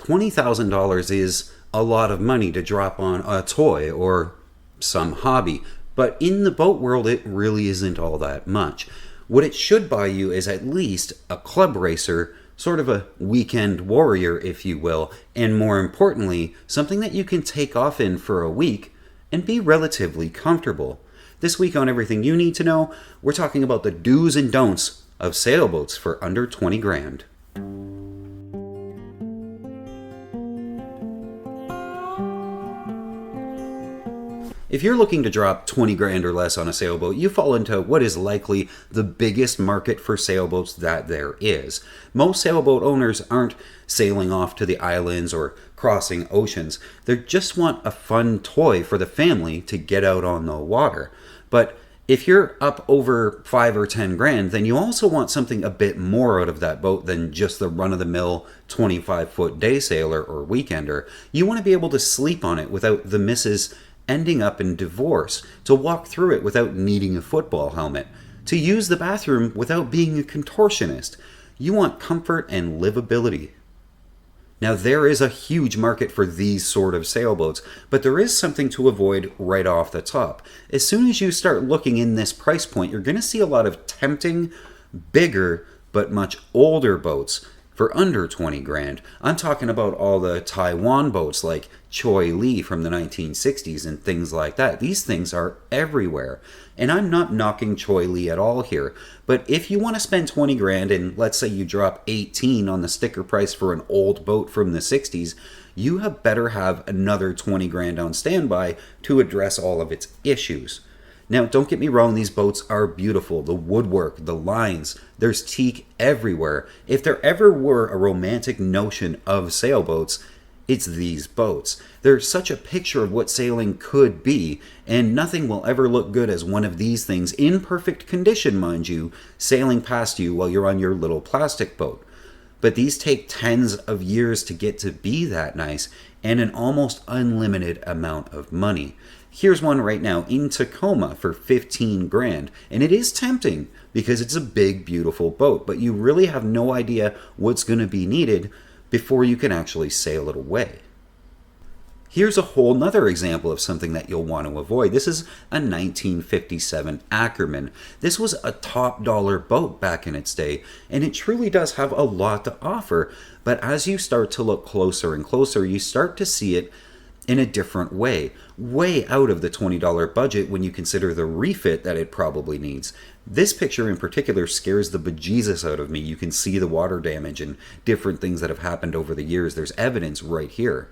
$20,000 is a lot of money to drop on a toy or some hobby, but in the boat world, it really isn't all that much. What it should buy you is at least a club racer, sort of a weekend warrior, if you will, and more importantly, something that you can take off in for a week and be relatively comfortable. This week on Everything You Need to Know, we're talking about the do's and don'ts of sailboats for under 20 grand. If you're looking to drop 20 grand or less on a sailboat, you fall into what is likely the biggest market for sailboats that there is. Most sailboat owners aren't sailing off to the islands or crossing oceans. They just want a fun toy for the family to get out on the water. But if you're up over 5 or 10 grand, then you also want something a bit more out of that boat than just the run-of-the-mill 25-foot day sailor or weekender. You want to be able to sleep on it without the missus ending up in divorce, to walk through it without needing a football helmet, to use the bathroom without being a contortionist. You want comfort and livability. Now, there is a huge market for these sort of sailboats, but there is something to avoid right off the top. As soon as you start looking in this price point, you're going to see a lot of tempting, bigger, but much older boats for under 20 grand. I'm talking about all the Taiwan boats like Choi Lee from the 1960s and things like that. These things are everywhere. And I'm not knocking Choi Lee at all here, but if you want to spend 20 grand and let's say you drop 18 on the sticker price for an old boat from the 60s, you have better have another 20 grand on standby to address all of its issues. Now, don't get me wrong, these boats are beautiful. The woodwork, the lines, there's teak everywhere. If there ever were a romantic notion of sailboats, it's these boats. They're such a picture of what sailing could be, and nothing will ever look good as one of these things, in perfect condition, mind you, sailing past you while you're on your little plastic boat. But these take tens of years to get to be that nice, and an almost unlimited amount of money. Here's one right now in Tacoma for 15 grand, and it is tempting because it's a big, beautiful boat, but you really have no idea what's going to be needed before you can actually sail it away. Here's a whole nother example of something that you'll want to avoid. This is a 1957 Ackerman. This was a top dollar boat back in its day, and it truly does have a lot to offer, but as you start to look closer and closer, you start to see it in a different way out of the $20 budget when you consider the refit that it probably needs. This picture in particular scares the bejesus out of me. You can see the water damage and different things that have happened over the years. There's evidence right here.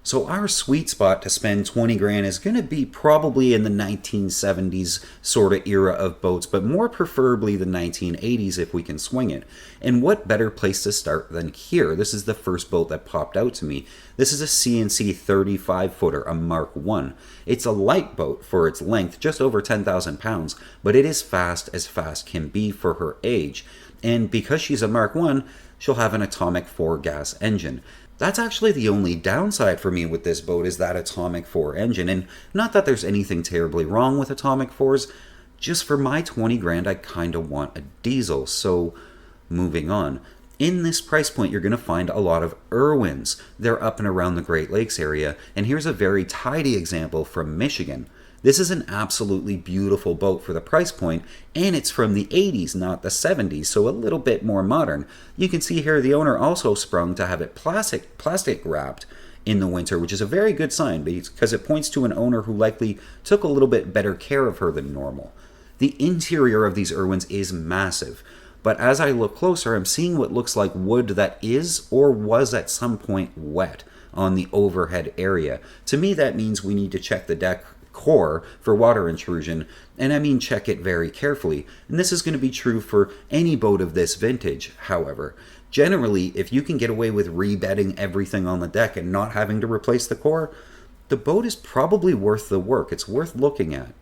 So our sweet spot to spend 20 grand is going to be probably in the 1970s sort of era of boats, but more preferably the 1980s if we can swing it. And what better place to start than here? This is the first boat that popped out to me. This is a CNC 35-footer, a Mark I. It's a light boat for its length, just over 10,000 pounds, but it is fast as fast can be for her age. And because she's a Mark I, she'll have an atomic 4 gas engine. That's actually the only downside for me with this boat is that atomic 4 engine. And not that there's anything terribly wrong with atomic 4s, just for my 20 grand I kind of want a diesel. So moving on. In this price point, you're going to find a lot of Irwins. They're up and around the Great Lakes area. And here's a very tidy example from Michigan. This is an absolutely beautiful boat for the price point, and it's from the 80s, not the 70s, so a little bit more modern. You can see here the owner also sprung to have it plastic wrapped in the winter, which is a very good sign because it points to an owner who likely took a little bit better care of her than normal. The interior of these Irwins is massive, but as I look closer, I'm seeing what looks like wood that is or was at some point wet on the overhead area. To me, that means we need to check the deck core for water intrusion, and I mean check it very carefully. And this is going to be true for any boat of this vintage, however. Generally, if you can get away with rebedding everything on the deck and not having to replace the core, the boat is probably worth the work. It's worth looking at.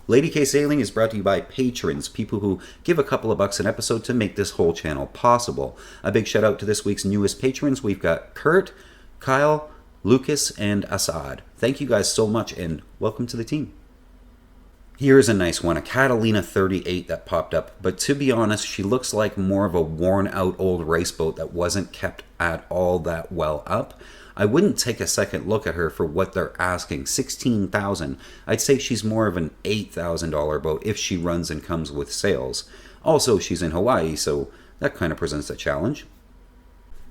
Lady K Sailing is brought to you by patrons, people who give a couple of bucks an episode to make this whole channel possible. A big shout out to this week's newest patrons. We've got Kurt, Kyle, Lucas, and Assad. Thank you guys so much, and welcome to the team. Here's a nice one, a Catalina 38 that popped up, but to be honest, she looks like more of a worn out old race boat that wasn't kept at all that well up. I wouldn't take a second look at her for what they're asking, $16,000. I'd say she's more of an $8,000 boat if she runs and comes with sails. Also, she's in Hawaii, so that kind of presents a challenge.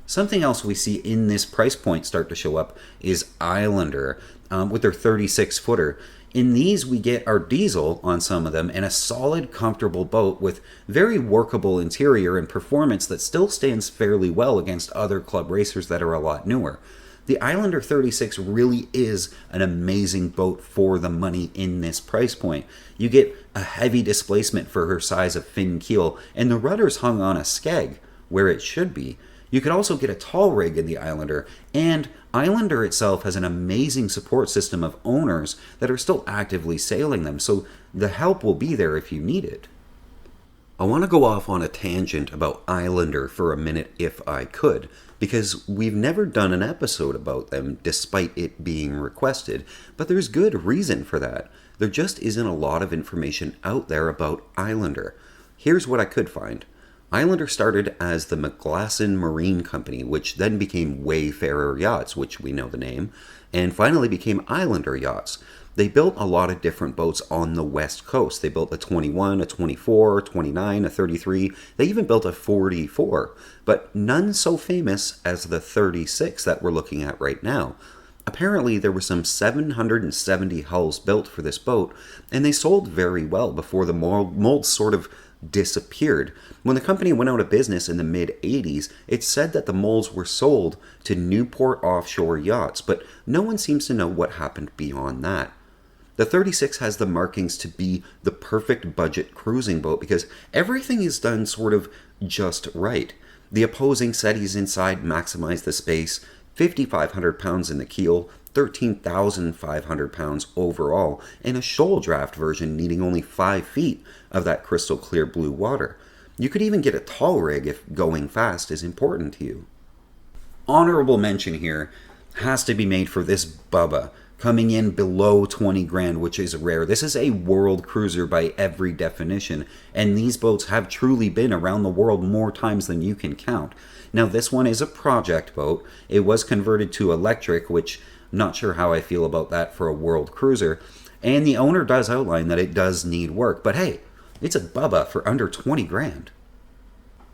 Something else we see in this price point start to show up is Islander with their 36-footer. In these, we get our diesel on some of them and a solid, comfortable boat with very workable interior and performance that still stands fairly well against other club racers that are a lot newer. The Islander 36 really is an amazing boat for the money in this price point. You get a heavy displacement for her size of fin keel, and the rudder's hung on a skeg, where it should be. You could also get a tall rig in the Islander, and Islander itself has an amazing support system of owners that are still actively sailing them, so the help will be there if you need it. I want to go off on a tangent about Islander for a minute if I could, because we've never done an episode about them despite it being requested, but there's good reason for that. There just isn't a lot of information out there about Islander. Here's what I could find. Islander started as the McGlasson Marine Company, which then became Wayfarer Yachts, which we know the name, and finally became Islander Yachts. They built a lot of different boats on the West Coast. They built a 21, a 24, a 29, a 33. They even built a 44, but none so famous as the 36 that we're looking at right now. Apparently, there were some 770 hulls built for this boat, and they sold very well before the molds sort of disappeared. When the company went out of business in the mid-80s, it's said that the molds were sold to Newport Offshore Yachts, but no one seems to know what happened beyond that. The 36 has the markings to be the perfect budget cruising boat because everything is done sort of just right. The opposing settees inside maximize the space, 5,500 pounds in the keel, 13,500 pounds overall, and a shoal draft version needing only 5 feet of that crystal clear blue water. You could even get a tall rig if going fast is important to you. Honorable mention here has to be made for this Bubba, coming in below 20 grand, which is rare. This is a world cruiser by every definition, and these boats have truly been around the world more times than you can count. Now, this one is a project boat. It was converted to electric, which I'm not sure how I feel about that for a world cruiser, and the owner does outline that it does need work, but hey, it's a Bubba for under 20 grand.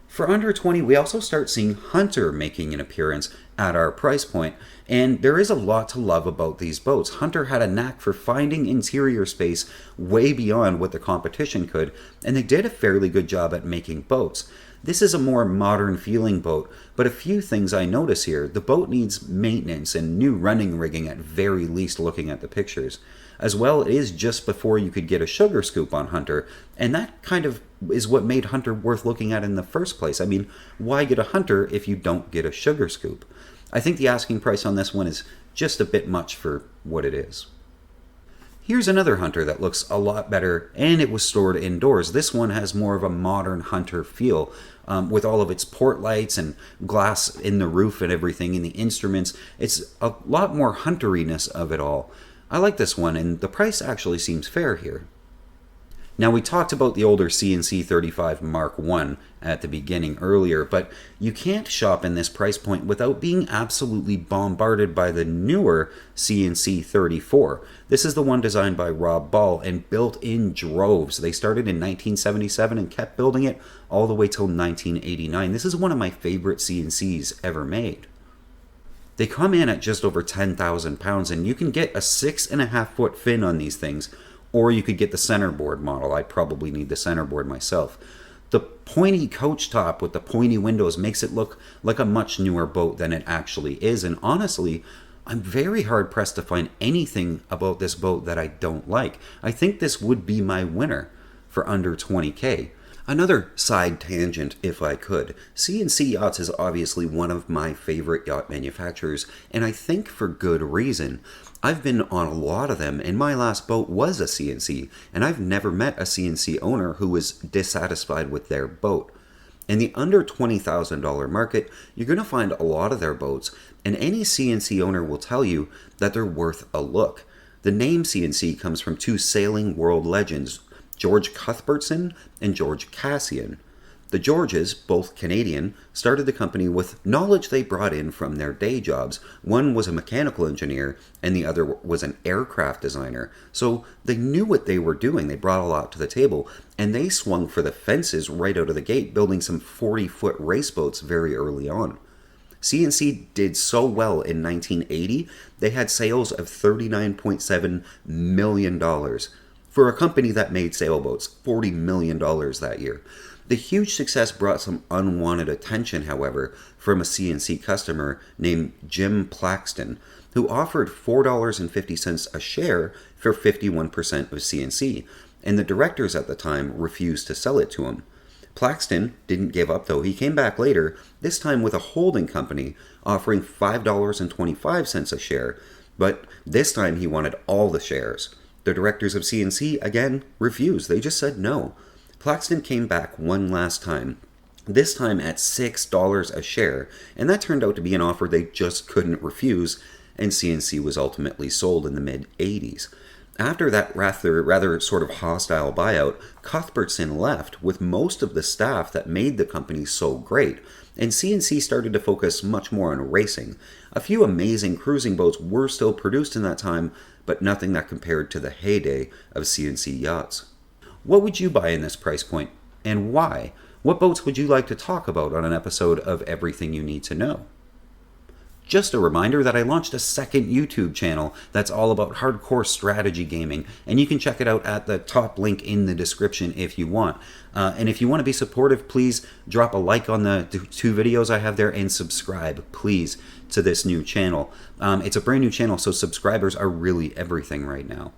For under 20, we also start seeing Hunter making an appearance at our price point, and there is a lot to love about these boats. Hunter had a knack for finding interior space way beyond what the competition could, and they did a fairly good job at making boats. This is a more modern feeling boat, but a few things I notice here. The boat needs maintenance and new running rigging at very least looking at the pictures. As well, it is just before you could get a sugar scoop on Hunter, and that kind of is what made Hunter worth looking at in the first place. I mean, why get a Hunter if you don't get a sugar scoop? I think the asking price on this one is just a bit much for what it is. Here's another Hunter that looks a lot better, and it was stored indoors. This one has more of a modern Hunter feel, with all of its port lights and glass in the roof and everything, and the instruments. It's a lot more Hunteriness of it all. I like this one, and the price actually seems fair here. Now, we talked about the older C&C 35 Mark I at the beginning earlier, but you can't shop in this price point without being absolutely bombarded by the newer C&C 34. This is the one designed by Rob Ball and built in droves. They started in 1977 and kept building it all the way till 1989. This is one of my favorite C&Cs ever made. They come in at just over 10,000 pounds, and you can get a 6.5-foot fin on these things, or you could get the centerboard model. I'd probably need the centerboard myself. The pointy coach top with the pointy windows makes it look like a much newer boat than it actually is, and honestly, I'm very hard pressed to find anything about this boat that I don't like. I think this would be my winner for under 20k. Another side tangent, if I could. C&C Yachts is obviously one of my favorite yacht manufacturers, and I think for good reason. I've been on a lot of them, and my last boat was a C&C, and I've never met a C&C owner who was dissatisfied with their boat. In the under $20,000 market, you're going to find a lot of their boats, and any C&C owner will tell you that they're worth a look. The name CNC comes from two sailing world legends, George Cuthbertson and George Cassian. The Georges, both Canadian, started the company with knowledge they brought in from their day jobs. One was a mechanical engineer and the other was an aircraft designer. So they knew what they were doing. They brought a lot to the table, and they swung for the fences right out of the gate, building some 40-foot race boats very early on. CNC did so well in 1980, they had sales of $39.7 million. For a company that made sailboats, $40 million that year. The huge success brought some unwanted attention, however, from a CNC customer named Jim Plaxton, who offered $4.50 a share for 51% of CNC, and the directors at the time refused to sell it to him. Plaxton didn't give up, though. He came back later, this time with a holding company, offering $5.25 a share, but this time he wanted all the shares. The directors of CNC, again, refused. They just said no. Plaxton came back one last time, this time at $6 a share, and that turned out to be an offer they just couldn't refuse, and CNC was ultimately sold in the mid-80s. After that rather sort of hostile buyout, Cuthbertson left with most of the staff that made the company so great, and CNC started to focus much more on racing. A few amazing cruising boats were still produced in that time, but nothing that compared to the heyday of CNC yachts. What would you buy in this price point, and why? What boats would you like to talk about on an episode of Everything You Need to Know? Just a reminder that I launched a second YouTube channel that's all about hardcore strategy gaming, and you can check it out at the top link in the description if you want. And if you want to be supportive, please drop a like on the two videos I have there and subscribe, please, to this new channel. It's a brand new channel, so subscribers are really everything right now.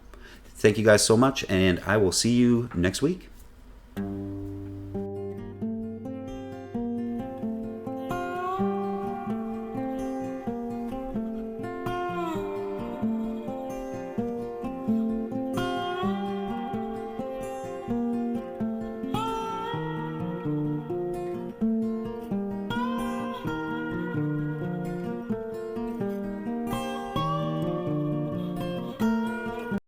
Thank you guys so much, and I will see you next week.